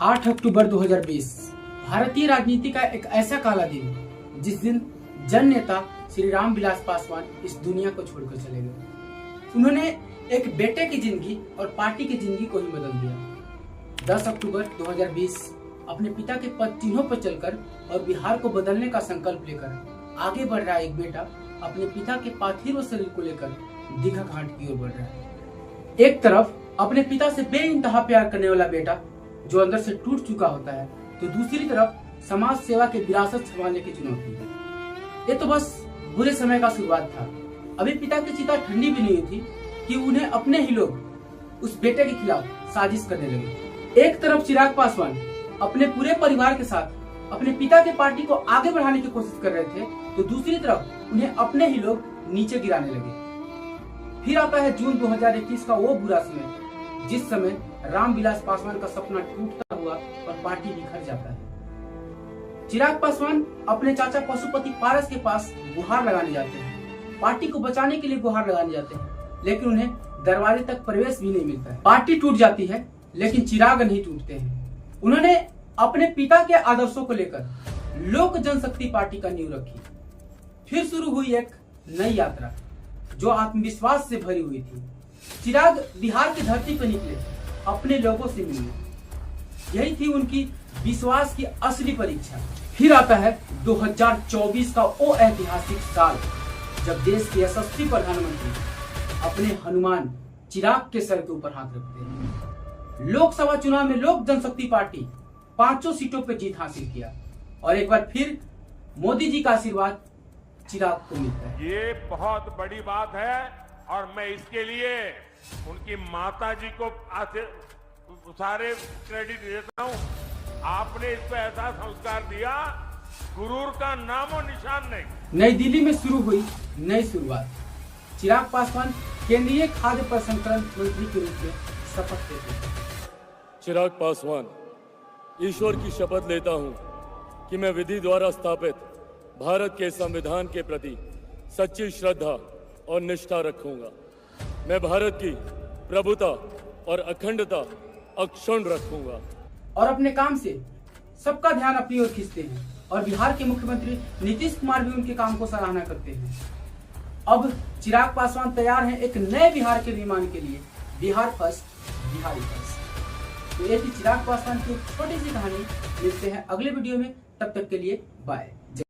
8 अक्टूबर 2020 भारतीय राजनीति का एक ऐसा काला दिन जिस दिन जन नेता श्री रामविलास पासवान इस दुनिया को छोड़कर चले गए। उन्होंने एक बेटे की जिंदगी और पार्टी की जिंदगी को ही बदल दिया। 10 अक्टूबर 2020 अपने पिता के पद चिन्हों पर चलकर और बिहार को बदलने का संकल्प लेकर आगे बढ़ रहा एक बेटा अपने पिता के पार्थिव शरीर को लेकर दीघा घाट की ओर बढ़ रहा है। एक तरफ अपने पिता से बेइंतहा प्यार करने वाला बेटा जो अंदर से टूट चुका होता है, तो दूसरी तरफ समाज सेवा के विरासत संभालने की चुनौती। ये तो बस बुरे समय का शुरुआत था। अभी पिता की चिता ठंडी भी नहीं थी कि उन्हें अपने ही लोग उस बेटे के खिलाफ साजिश करने लगे। एक तरफ चिराग पासवान अपने पूरे परिवार के साथ अपने पिता के पार्टी को आगे बढ़ाने की कोशिश कर रहे थे, तो दूसरी तरफ उन्हें अपने ही लोग नीचे गिराने लगे। फिर आता है जून 2021 का वो बुरा समय जिस समय रामविलास पासवान का सपना टूटता हुआ और पार्टी बिखर जाता है। चिराग पासवान अपने चाचा पशुपति पारस के पास गुहार लगाने जाते हैं, पार्टी को बचाने के लिए गुहार लगाने जाते हैं, लेकिन उन्हें दरवाजे तक प्रवेश भी नहीं मिलता है। पार्टी टूट जाती है लेकिन चिराग नहीं टूटते हैं। उन्होंने अपने पिता के आदर्शों को लेकर लोक जनशक्ति पार्टी का नींव रखी। फिर शुरू हुई एक नई यात्रा जो आत्मविश्वास से भरी हुई थी। चिराग बिहार की धरती पर निकले अपने लोगों से मिलने। यही थी उनकी विश्वास की असली परीक्षा। फिर आता है 2024 का वो ऐतिहासिक साल जब देश के यशस्वी प्रधानमंत्री अपने हनुमान चिराग के सर के ऊपर हाथ रखते हैं। लोकसभा चुनाव में लोक जनशक्ति पार्टी 5 सीटों पर जीत हासिल किया और एक बार फिर मोदी जी का आशीर्वाद चिराग को मिलता है। ये बहुत बड़ी बात है और मैं इसके लिए उनकी माता जी को सारे क्रेडिट देता हूं। आपने इस पर ऐसा संस्कार दिया, गुरूर का नाम और निशान नहीं। नई दिल्ली में शुरू हुई नई शुरुआत। चिराग पासवान केंद्रीय खाद्य प्रसंस्करण मंत्री के रूप में शपथ लेते हैं। चिराग पासवान, ईश्वर की शपथ लेता हूं कि मैं विधि द्वारा स्थापित भारत के संविधान के प्रति सच्ची श्रद्धा और निष्ठा रखूंगा। मैं भारत की प्रभुता और अखंडता अक्षुण्ण रखूंगा। और अपने काम से सबका ध्यान अपनी ओर खींचते हैं और बिहार के मुख्यमंत्री नीतीश कुमार भी उनके काम को सराहना करते हैं। अब चिराग पासवान तैयार हैं एक नए बिहार के निर्माण के लिए। Bihar first, Bihari first. तो ये थी चिराग पासवान की एक छोटी सी कहानी। मिलते हैं अगले वीडियो में, तब तक के लिए बाय।